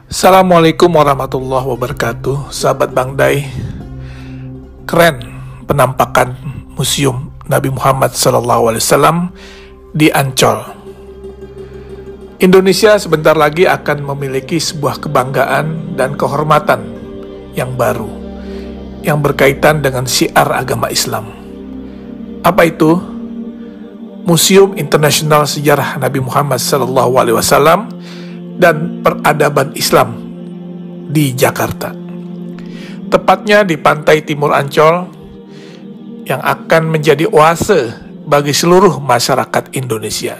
Assalamualaikum warahmatullahi wabarakatuh. Sahabat Bang Dai, keren penampakan Museum Nabi Muhammad SAW di Ancol. Indonesia sebentar lagi akan memiliki sebuah kebanggaan dan kehormatan yang baru yang berkaitan dengan syiar agama Islam. Apa itu? Museum Internasional Sejarah Nabi Muhammad SAW dan Peradaban Islam di Jakarta, tepatnya di pantai timur Ancol, yang akan menjadi oase bagi seluruh masyarakat Indonesia,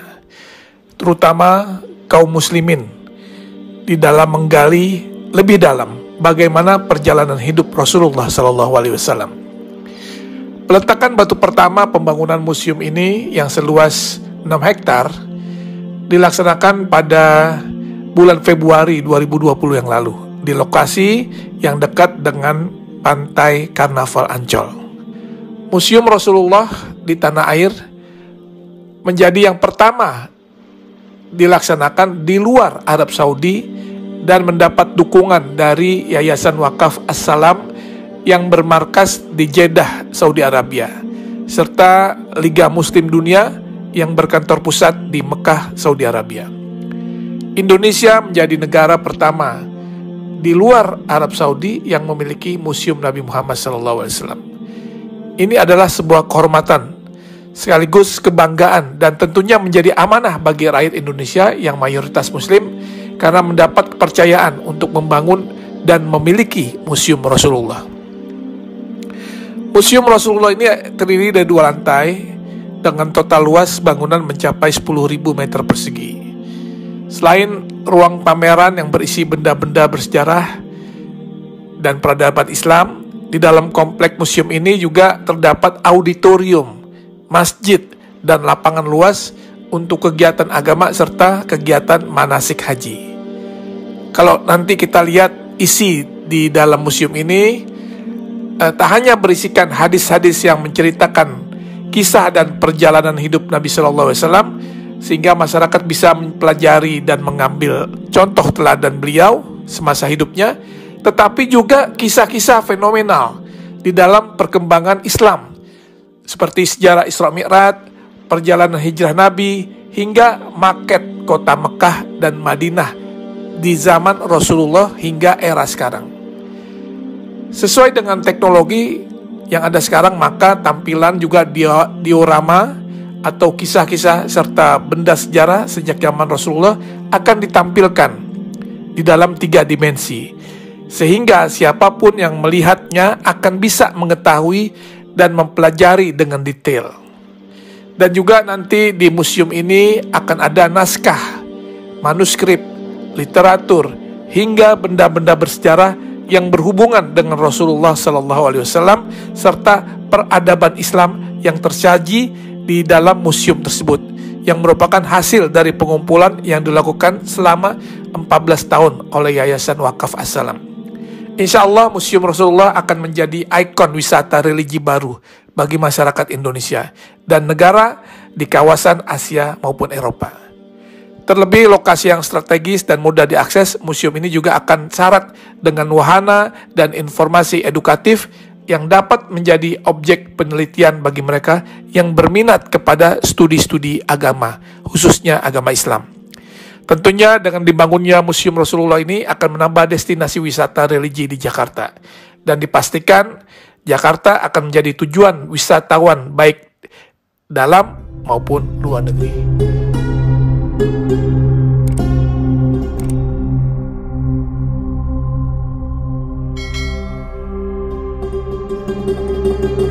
terutama kaum muslimin, di dalam menggali lebih dalam bagaimana perjalanan hidup Rasulullah SAW. Peletakan batu pertama pembangunan museum ini yang seluas 6 hektar dilaksanakan pada bulan Februari 2020 yang lalu di lokasi yang dekat dengan pantai Karnaval Ancol. Museum Rasulullah di tanah air menjadi yang pertama dilaksanakan di luar Arab Saudi dan mendapat dukungan dari Yayasan Wakaf As-Salam yang bermarkas di Jeddah, Saudi Arabia, serta Liga Muslim Dunia yang berkantor pusat di Mekah, Saudi Arabia. Indonesia menjadi negara pertama di luar Arab Saudi yang memiliki Museum Nabi Muhammad SAW. Ini adalah sebuah kehormatan sekaligus kebanggaan dan tentunya menjadi amanah bagi rakyat Indonesia yang mayoritas Muslim karena mendapat kepercayaan untuk membangun dan memiliki Museum Rasulullah. Museum Rasulullah ini terdiri dari 2 lantai dengan total luas bangunan mencapai 10.000 meter persegi. Selain ruang pameran yang berisi benda-benda bersejarah dan peradaban Islam, di dalam komplek museum ini juga terdapat auditorium, masjid, dan lapangan luas untuk kegiatan agama serta kegiatan manasik haji. Kalau nanti kita lihat isi di dalam museum ini, tak hanya berisikan hadis-hadis yang menceritakan kisah dan perjalanan hidup Nabi SAW, sehingga masyarakat bisa mempelajari dan mengambil contoh teladan beliau semasa hidupnya, tetapi juga kisah-kisah fenomenal di dalam perkembangan Islam, seperti sejarah Isra Mi'raj, perjalanan hijrah Nabi, hingga maket kota Mekah dan Madinah di zaman Rasulullah hingga era sekarang. Sesuai dengan teknologi yang ada sekarang, maka tampilan juga diorama atau kisah-kisah serta benda sejarah sejak zaman Rasulullah akan ditampilkan di dalam 3 dimensi, sehingga siapapun yang melihatnya akan bisa mengetahui dan mempelajari dengan detail. Dan juga nanti di museum ini akan ada naskah, manuskrip, literatur, hingga benda-benda bersejarah yang berhubungan dengan Rasulullah SAW serta peradaban Islam yang tersaji di dalam museum tersebut, yang merupakan hasil dari pengumpulan yang dilakukan selama 14 tahun oleh Yayasan Wakaf As-Salam. Insya Allah Museum Rasulullah akan menjadi ikon wisata religi baru bagi masyarakat Indonesia dan negara di kawasan Asia maupun Eropa. Terlebih lokasi yang strategis dan mudah diakses, museum ini juga akan syarat dengan wahana dan informasi edukatif yang dapat menjadi objek penelitian bagi mereka yang berminat kepada studi-studi agama, khususnya agama Islam. Tentunya dengan dibangunnya Museum Rasulullah ini akan menambah destinasi wisata religi di Jakarta, dan dipastikan Jakarta akan menjadi tujuan wisatawan baik dalam maupun luar negeri. Thank you.